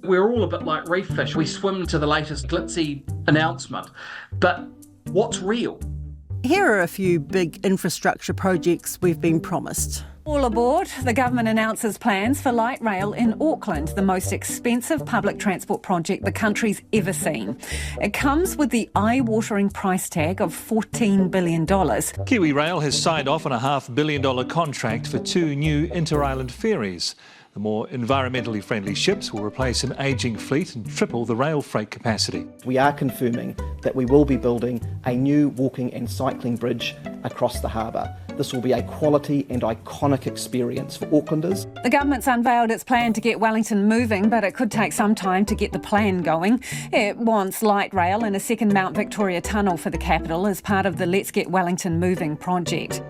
We're all a bit like reef fish. We swim to the latest glitzy announcement. But what's real? Here are a few big infrastructure projects we've been promised. All aboard. The government announces plans for light rail in Auckland, the most expensive public transport project the country's ever seen. It comes with the eye-watering price tag of $14 billion. Kiwi Rail has signed off on a $500 million contract for 2 new inter-island ferries. The more environmentally friendly ships will replace an ageing fleet and triple the rail freight capacity. We are confirming that we will be building a new walking and cycling bridge across the harbour. This will be a quality and iconic experience for Aucklanders. The government's unveiled its plan to get Wellington moving, but it could take some time to get the plan going. It wants light rail and a second Mount Victoria tunnel for the capital as part of the Let's Get Wellington Moving project.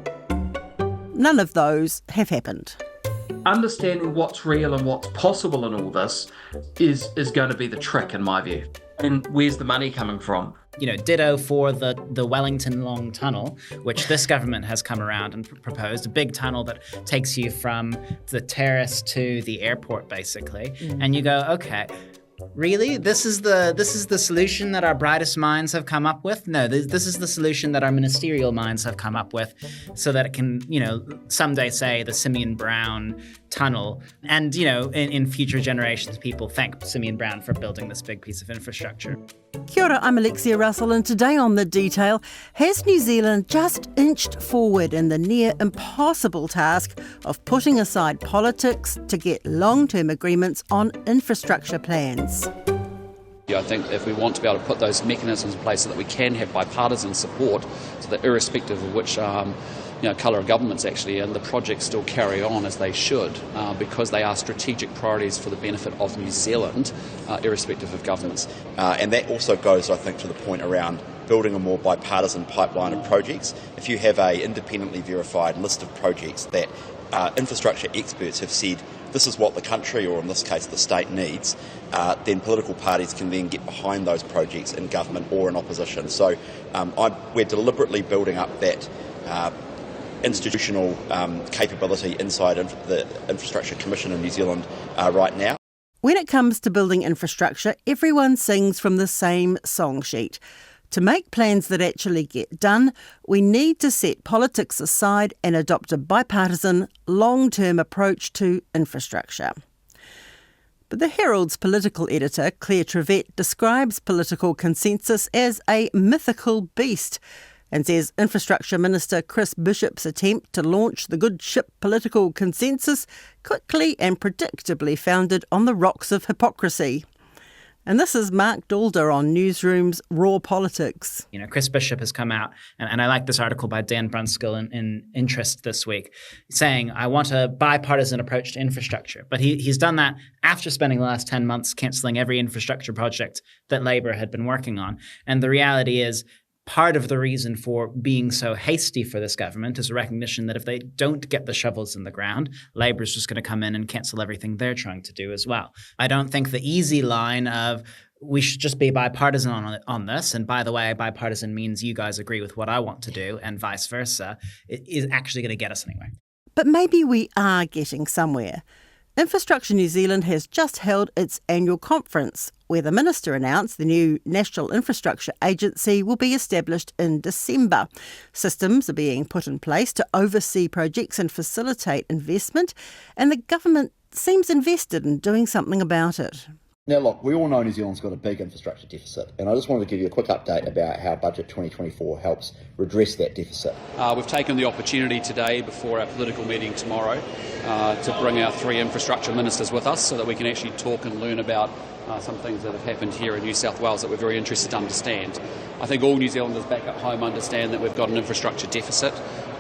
None of those have happened. Understanding what's real and what's possible in all this is going to be the trick, in my view. And where's the money coming from? You know, ditto for the Wellington Long Tunnel, which this government has come around and proposed, a big tunnel that takes you from the terrace to the airport, basically. And you go, okay, really? This is the solution that our brightest minds have come up with? No, this is the solution that our ministerial minds have come up with so that it can, you know, someday say the Simeon Brown tunnel. And, you know, in future generations, people thank Simeon Brown for building this big piece of infrastructure. Kia ora, I'm Alexia Russell, and today on The Detail, has New Zealand just inched forward in the near impossible task of putting aside politics to get long-term agreements on infrastructure plans? I think if we want to be able to put those mechanisms in place so that we can have bipartisan support, so that irrespective of which colour of government's actually in, the projects still carry on as they should, because they are strategic priorities for the benefit of New Zealand, irrespective of governments. And that also goes, I think, to the point around building a more bipartisan pipeline of projects. If you have a independently verified list of projects that infrastructure experts have said this is what the country, or in this case the state, needs, then political parties can then get behind those projects in government or in opposition. So we're deliberately building up that institutional capability inside the Infrastructure Commission in New Zealand right now. When it comes to building infrastructure, everyone sings from the same song sheet. To make plans that actually get done, we need to set politics aside and adopt a bipartisan, long-term approach to infrastructure. But the Herald's political editor, Claire Trevett, describes political consensus as a mythical beast and says Infrastructure Minister Chris Bishop's attempt to launch the good ship political consensus quickly and predictably founded on the rocks of hypocrisy. And this is Mark Dalder on Newsroom's Raw Politics. You know, Chris Bishop has come out, and I like this article by Dan Brunskill in Interest this week, saying, I want a bipartisan approach to infrastructure. But he's done that after spending the last 10 months cancelling every infrastructure project that Labour had been working on. And the reality is, part of the reason for being so hasty for this government is a recognition that if they don't get the shovels in the ground, Labour's just going to come in and cancel everything they're trying to do as well. I don't think the easy line of we should just be bipartisan on this, and by the way, bipartisan means you guys agree with what I want to do and vice versa, is actually going to get us anywhere. But maybe we are getting somewhere. Infrastructure New Zealand has just held its annual conference, where the Minister announced the new National Infrastructure Agency will be established in December. Systems are being put in place to oversee projects and facilitate investment, and the government seems invested in doing something about it. Now look, we all know New Zealand's got a big infrastructure deficit, and I just wanted to give you a quick update about how Budget 2024 helps redress that deficit. We've taken the opportunity today, before our political meeting tomorrow, to bring our 3 infrastructure ministers with us so that we can actually talk and learn about some things that have happened here in New South Wales that we're very interested to understand. I think all New Zealanders back at home understand that we've got an infrastructure deficit.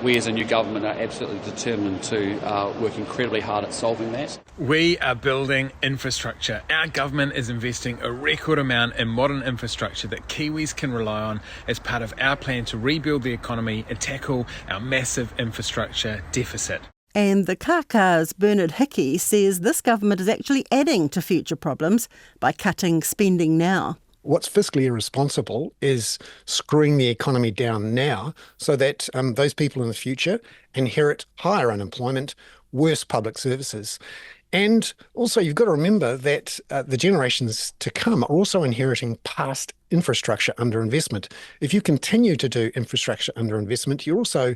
We as a new government are absolutely determined to work incredibly hard at solving that. We are building infrastructure. Our government is investing a record amount in modern infrastructure that Kiwis can rely on as part of our plan to rebuild the economy and tackle our massive infrastructure deficit. And the Kaka's Bernard Hickey says this government is actually adding to future problems by cutting spending now. What's fiscally irresponsible is screwing the economy down now so that those people in the future inherit higher unemployment worse public services. And also, you've got to remember that the generations to come are also inheriting past infrastructure underinvestment. If you continue to do infrastructure underinvestment, you're also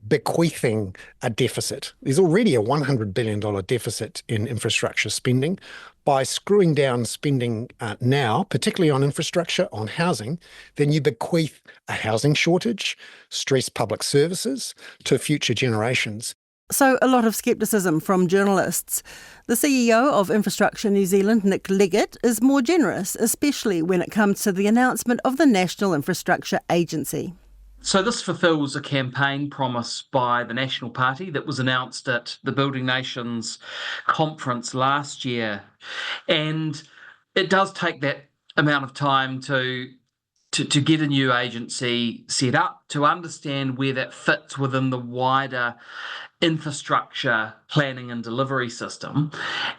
bequeathing a deficit. There's already a $100 billion deficit in infrastructure spending. By screwing down spending now, particularly on infrastructure, on housing, then you bequeath a housing shortage, stressed public services to future generations. So a lot of scepticism from journalists. The CEO of Infrastructure New Zealand, Nick Leggett, is more generous, especially when it comes to the announcement of the National Infrastructure Agency. So this fulfills a campaign promise by the National Party that was announced at the Building Nations conference last year. And it does take that amount of time to get a new agency set up, to understand where that fits within the wider infrastructure planning and delivery system.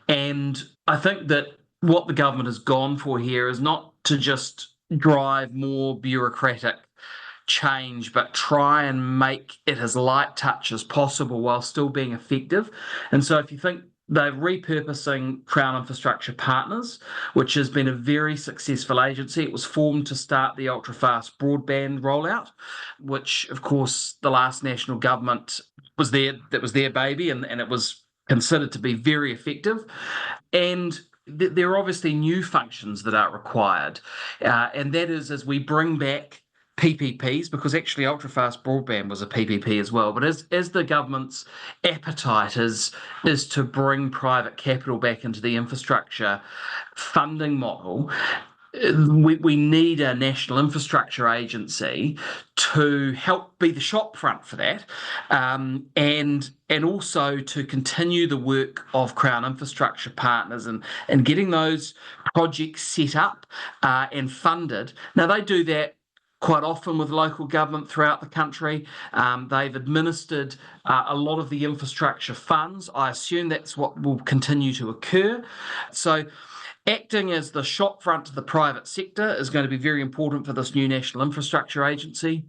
And I think that what the government has gone for here is not to just drive more bureaucratic change, but try and make it as light touch as possible while still being effective. And so if you think they're repurposing Crown Infrastructure Partners, which has been a very successful agency. It was formed to start the ultra-fast broadband rollout, which, of course, the last national government was their baby, and it was considered to be very effective. And there are obviously new functions that are required, and that is as we bring back PPPs, because actually ultra-fast broadband was a PPP as well. But as the government's appetite is to bring private capital back into the infrastructure funding model, we need a national infrastructure agency to help be the shop front for that, and also to continue the work of Crown Infrastructure Partners and getting those projects set up and funded. Now, they do that quite often with local government throughout the country. They've administered a lot of the infrastructure funds. I assume that's what will continue to occur. So acting as the shop front to the private sector is going to be very important for this new National Infrastructure Agency.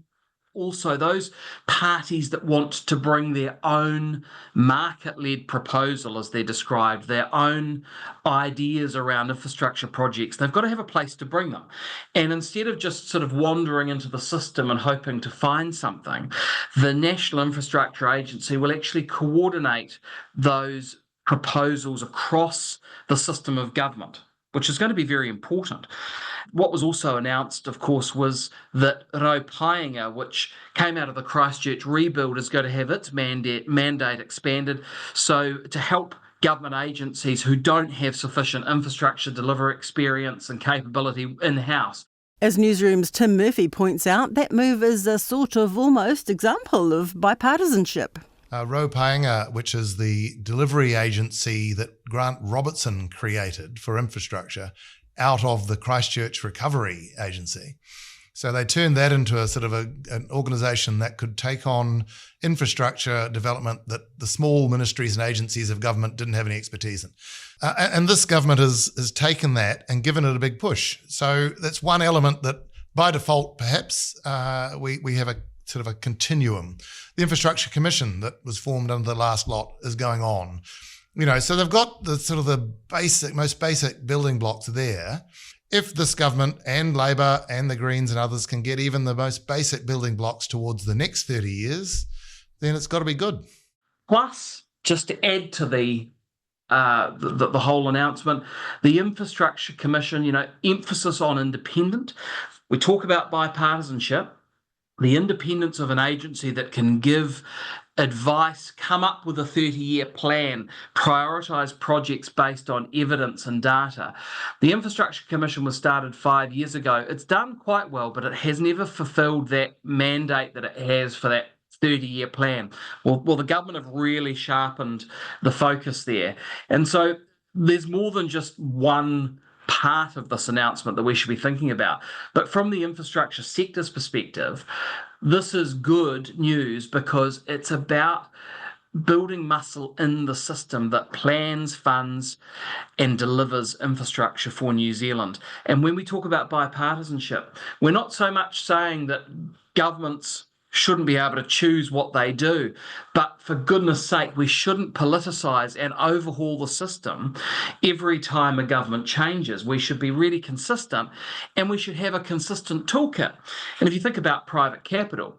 Also, those parties that want to bring their own market-led proposal, as they're described, their own ideas around infrastructure projects, they've got to have a place to bring them. And instead of just sort of wandering into the system and hoping to find something, the National Infrastructure Agency will actually coordinate those proposals across the system of government, which is going to be very important. What was also announced, of course, was that Paenga, which came out of the Christchurch rebuild, is going to have its mandate expanded, so to help government agencies who don't have sufficient infrastructure delivery experience and capability in-house. As Newsroom's Tim Murphy points out, that move is a sort of almost example of bipartisanship. Paenga, which is the delivery agency that Grant Robertson created for infrastructure out of the Christchurch Recovery Agency. So they turned that into a sort of an organisation that could take on infrastructure development that the small ministries and agencies of government didn't have any expertise in. And this government has taken that and given it a big push. So that's one element that by default, perhaps, we have a sort of a continuum. The Infrastructure Commission that was formed under the last lot is going on. So they've got the sort of the most basic building blocks there. If this government and Labor and the Greens and others can get even the most basic building blocks towards the next 30 years, then it's got to be good. Plus, just to add to the whole announcement, the Infrastructure Commission, emphasis on independent. We talk about bipartisanship, the independence of an agency that can give advice, come up with a 30-year plan, prioritise projects based on evidence and data. The Infrastructure Commission was started 5 years ago. It's done quite well, but it has never fulfilled that mandate that it has for that 30-year plan. Well, the government have really sharpened the focus there. And so there's more than just one part of this announcement that we should be thinking about. But from the infrastructure sector's perspective, this is good news because it's about building muscle in the system that plans, funds, and delivers infrastructure for New Zealand. And when we talk about bipartisanship, we're not so much saying that governments shouldn't be able to choose what they do. But for goodness sake, we shouldn't politicise and overhaul the system every time a government changes. We should be really consistent, and we should have a consistent toolkit. And if you think about private capital,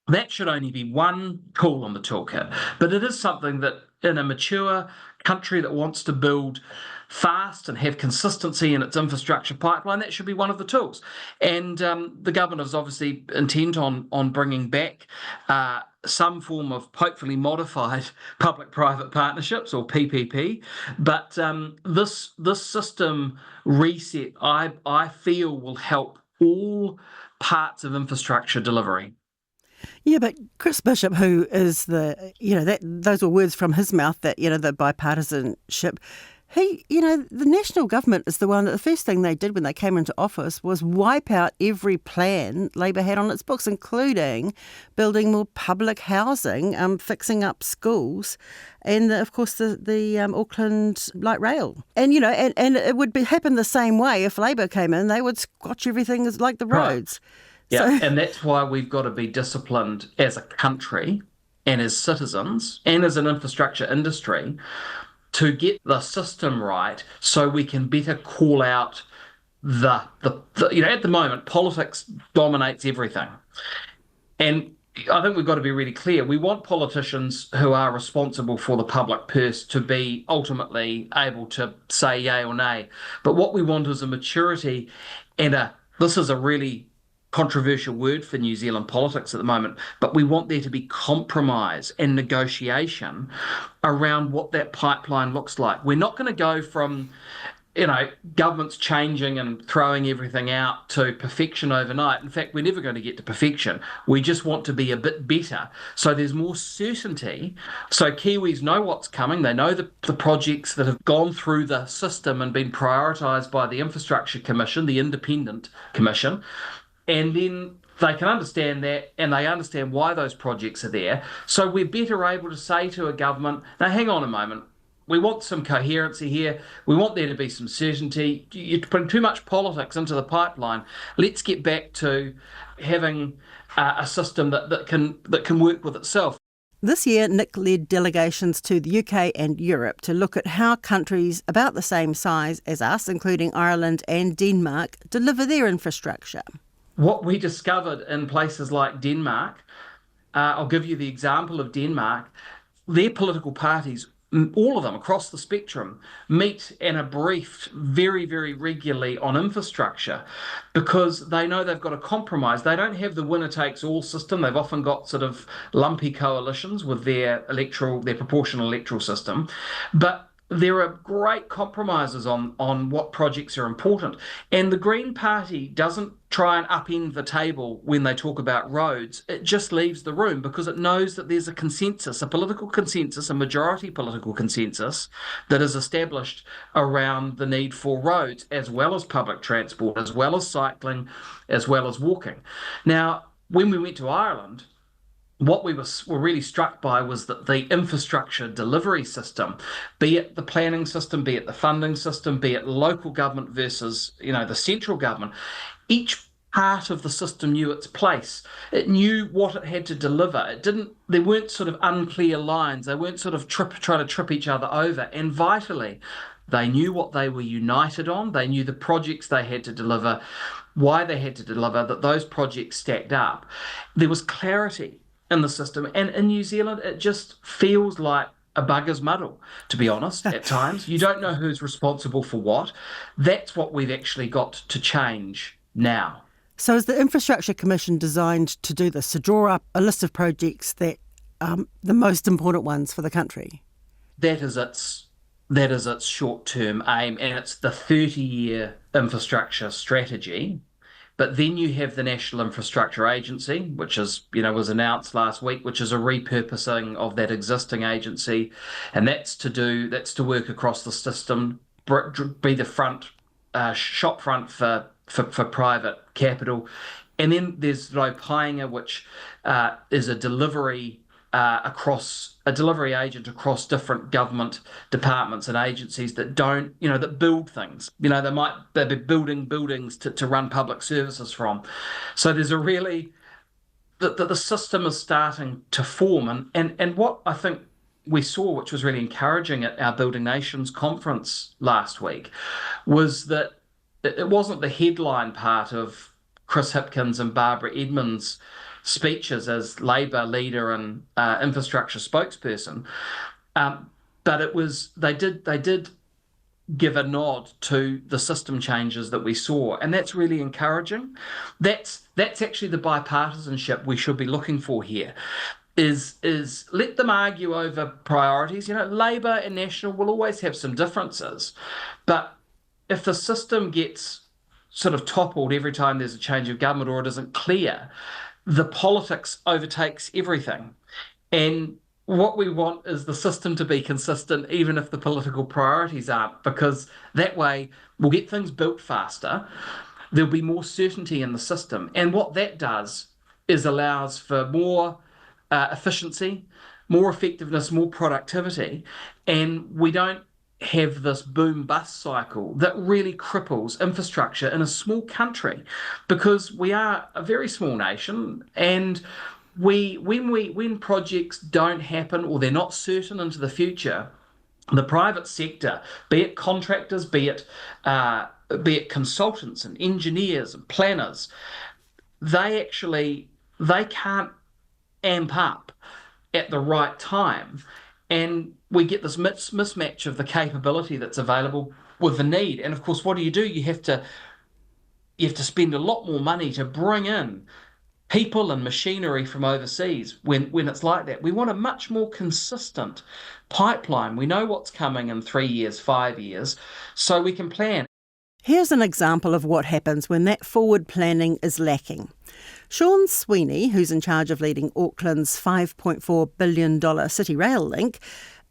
that should only be one tool on the toolkit. But it is something that in a mature country that wants to build fast and have consistency in its infrastructure pipeline, that should be one of the tools. And the government is obviously intent on bringing back some form of hopefully modified public-private partnerships, or PPP. But this system reset, I feel, will help all parts of infrastructure delivery. Yeah, but Chris Bishop, who is those were words from his mouth, that, the bipartisanship. The national government is the one that the first thing they did when they came into office was wipe out every plan Labor had on its books, including building more public housing, fixing up schools, and of course the Auckland light rail. And and it would happen the same way if Labor came in. They would squash everything like the roads. Right. Yeah, and that's why we've got to be disciplined as a country and as citizens and as an infrastructure industry to get the system right, so we can better call out the at the moment, politics dominates everything. And I think we've got to be really clear. We want politicians who are responsible for the public purse to be ultimately able to say yay or nay. But what we want is a maturity and this is a really controversial word for New Zealand politics at the moment, but we want there to be compromise and negotiation around what that pipeline looks like. We're not going to go from, governments changing and throwing everything out to perfection overnight. In fact, we're never going to get to perfection. We just want to be a bit better. So there's more certainty. So Kiwis know what's coming. They know the projects that have gone through the system and been prioritised by the Infrastructure Commission, the independent commission. And then they can understand that, and they understand why those projects are there. So we're better able to say to a government, now hang on a moment, we want some coherency here. We want there to be some certainty. You're putting too much politics into the pipeline. Let's get back to having a system that can work with itself. This year, Nick led delegations to the UK and Europe to look at how countries about the same size as us, including Ireland and Denmark, deliver their infrastructure. What we discovered in places like Denmark, I'll give you the example of Denmark, their political parties, all of them across the spectrum, meet and are briefed very, very regularly on infrastructure because they know they've got a compromise. They don't have the winner-takes-all system. They've often got sort of lumpy coalitions with their proportional electoral system. But there are great compromises on what projects are important. And the Green Party doesn't try and upend the table when they talk about roads. It just leaves the room because it knows that there's a consensus, a political consensus, a majority political consensus that is established around the need for roads, as well as public transport, as well as cycling, as well as walking. Now, when we went to Ireland, what we were really struck by was that the infrastructure delivery system, be it the planning system, be it the funding system, be it local government versus, the central government, each part of the system knew its place. It knew what it had to deliver. There weren't sort of unclear lines. They weren't sort of trying to trip each other over. And vitally, they knew what they were united on. They knew the projects they had to deliver, why they had to deliver, that those projects stacked up. There was clarity in the system. And in New Zealand, it just feels like a bugger's muddle, to be honest, at times. You don't know who's responsible for what. That's what we've actually got to change now. So is the Infrastructure Commission designed to do this, to draw up a list of projects that the most important ones for the country? That is its short-term aim, and it's the 30-year infrastructure strategy. But then you have the National Infrastructure Agency, which was announced last week, which is a repurposing of that existing agency, and that's to work across the system, be the shop front for private capital, and then there's Painga, which is a delivery agent across different government departments and agencies that that build things. They'll be building buildings to run public services from. So there's a really the system is starting to form. And what I think we saw, which was really encouraging at our Building Nations conference last week, was that it wasn't the headline part of Chris Hipkins and Barbara Edmonds' speeches as Labour leader and infrastructure spokesperson, but it was they did give a nod to the system changes that we saw, and that's really encouraging. That's actually the bipartisanship we should be looking for here. Is let them argue over priorities. Labour and National will always have some differences, but if the system gets sort of toppled every time there's a change of government or it isn't clear, the politics overtakes everything. And what we want is the system to be consistent, even if the political priorities aren't, because that way we'll get things built faster. There'll be more certainty in the system. And what that does is allows for more efficiency, more effectiveness, more productivity. And we don't have this boom-bust cycle that really cripples infrastructure in a small country, because we are a very small nation, and when projects don't happen or they're not certain into the future, the private sector, be it contractors, be it consultants and engineers and planners, they can't amp up at the right time, and we get this mismatch of the capability that's available with the need. And of course, what do? You have to spend a lot more money to bring in people and machinery from overseas when it's like that. We want a much more consistent pipeline. We know what's coming in 3 years, 5 years, so we can plan. Here's an example of what happens when that forward planning is lacking. Sean Sweeney, who's in charge of leading Auckland's $5.4 billion City Rail link,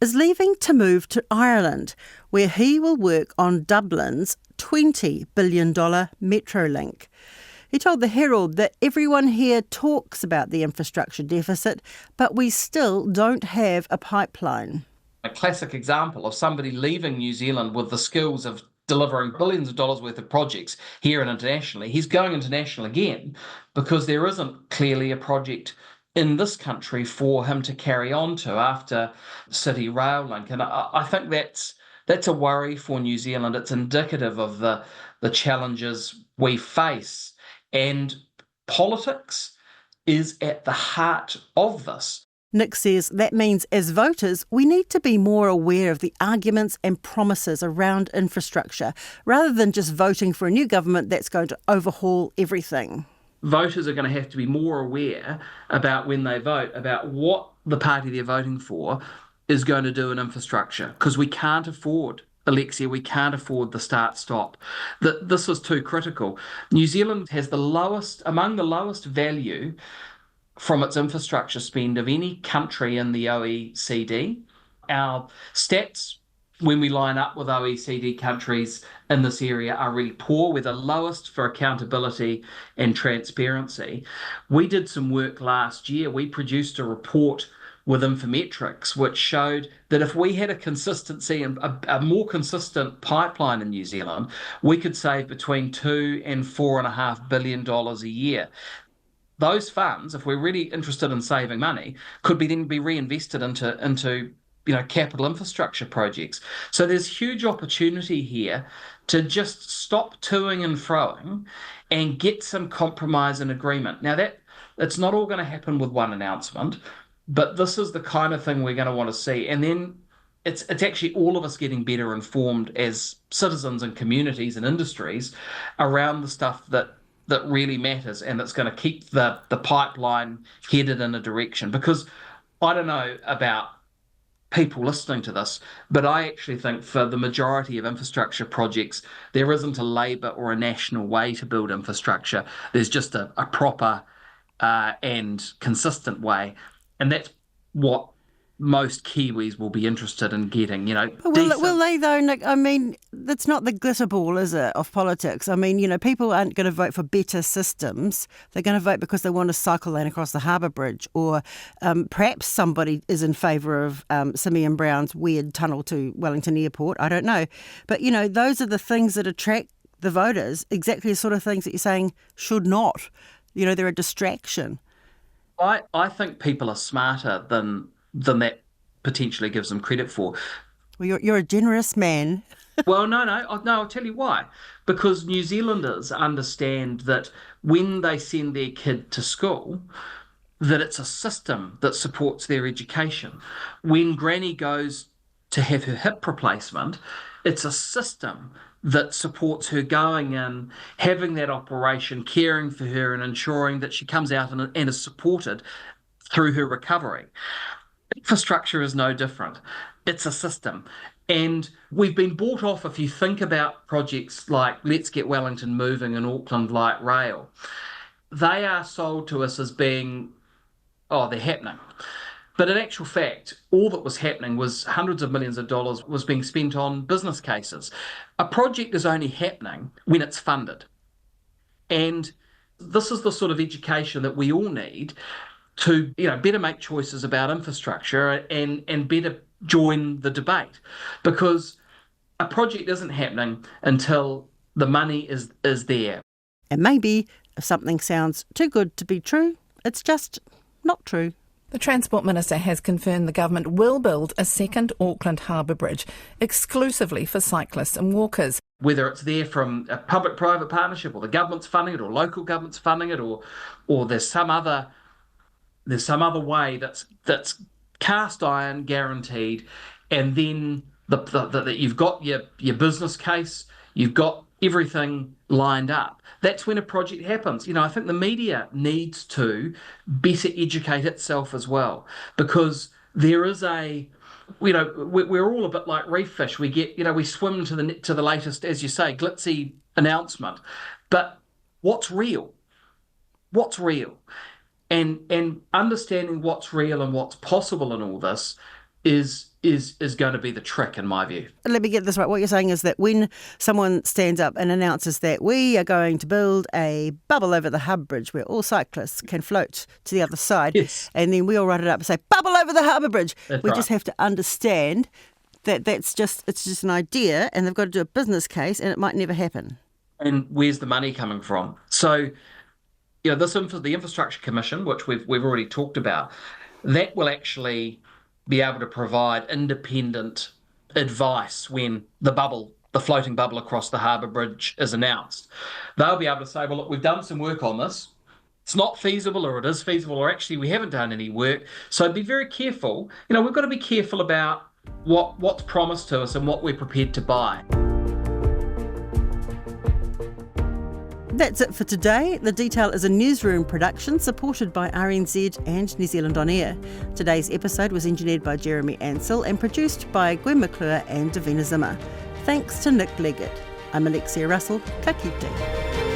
is leaving to move to Ireland, where he will work on Dublin's $20 billion Metrolink. He told the Herald that everyone here talks about the infrastructure deficit, but we still don't have a pipeline. A classic example of somebody leaving New Zealand with the skills of delivering billions of dollars worth of projects here and internationally. He's going international again because there isn't clearly a project in this country for him to carry on to after City Rail Link. And I think that's a worry for New Zealand. It's indicative of the challenges we face. And politics is at the heart of this. Nick says that means as voters, we need to be more aware of the arguments and promises around infrastructure, rather than just voting for a new government that's going to overhaul everything. Voters are going to have to be more aware about when they vote, about what the party they're voting for is going to do in infrastructure, because we can't afford, Alexia, we can't afford the start-stop. This is too critical. New Zealand has among the lowest value from its infrastructure spend of any country in the OECD. Our stats, when we line up with OECD countries in this area, are really poor. We're the lowest for accountability and transparency. We did some work last year. We produced a report with Infometrics, which showed that if we had a consistency and a more consistent pipeline in New Zealand, we could save between $2 and $4.5 billion a year. Those funds, if we're really interested in saving money, could then be reinvested into capital infrastructure projects. So there's huge opportunity here to just stop toing and froing and get some compromise and agreement. Now it's not all going to happen with one announcement, but this is the kind of thing we're going to want to see. And then it's actually all of us getting better informed as citizens and communities and industries around the stuff that really matters, and that's going to keep the pipeline headed in a direction. Because I don't know about people listening to this, but I actually think for the majority of infrastructure projects, there isn't a Labour or a National way to build infrastructure. There's just a proper and consistent way. And that's what most Kiwis will be interested in getting, Will they though, Nick? I mean, that's not the glitter ball, is it, of politics? I mean, people aren't going to vote for better systems. They're going to vote because they want to cycle lane across the harbour bridge, or perhaps somebody is in favour of Simeon Brown's weird tunnel to Wellington Airport. I don't know. But, those are the things that attract the voters, exactly the sort of things that you're saying should not. They're a distraction. I think people are smarter than that potentially gives them credit for. Well, you're a generous man. Well, no, I'll tell you why. Because New Zealanders understand that when they send their kid to school, that it's a system that supports their education. When Granny goes to have her hip replacement, it's a system that supports her going in, having that operation, caring for her, and ensuring that she comes out and is supported through her recovery. Infrastructure is no different. It's a system. And we've been bought off, if you think about projects like Let's Get Wellington Moving and Auckland Light Rail, they are sold to us as being, oh, they're happening. But in actual fact, all that was happening was hundreds of millions of dollars was being spent on business cases. A project is only happening when it's funded. And this is the sort of education that we all need to, better make choices about infrastructure and better join the debate. Because a project isn't happening until the money is there. And maybe if something sounds too good to be true, it's just not true. The Transport Minister has confirmed the government will build a second Auckland Harbour Bridge exclusively for cyclists and walkers. Whether it's there from a public-private partnership or the government's funding it or local government's funding it or there's some other way that's cast iron guaranteed, and then that you've got your business case, you've got everything lined up. That's when a project happens. I think the media needs to better educate itself as well, because there is we're all a bit like reef fish. We get, we swim to the latest, as you say, glitzy announcement. But what's real? What's real? And understanding what's real and what's possible in all this is going to be the trick, in my view. Let me get this right. What you're saying is that when someone stands up and announces that we are going to build a bubble over the Harbour Bridge where all cyclists can float to the other side, yes, and then we all write it up and say, bubble over the Harbour Bridge. That's we right. just have to understand that it's just an idea, and they've got to do a business case, and it might never happen. And where's the money coming from? So, the Infrastructure Commission, which we've already talked about, that will actually be able to provide independent advice when the floating bubble across the Harbour Bridge is announced. They'll be able to say, well, look, we've done some work on this. It's not feasible, or it is feasible, or actually we haven't done any work. So be very careful. We've got to be careful about what's promised to us and what we're prepared to buy. That's it for today. The Detail is a newsroom production supported by RNZ and New Zealand On Air. Today's episode was engineered by Jeremy Ansell and produced by Gwen McClure and Davina Zimmer. Thanks to Nick Leggett. I'm Alexia Russell. Ka kite.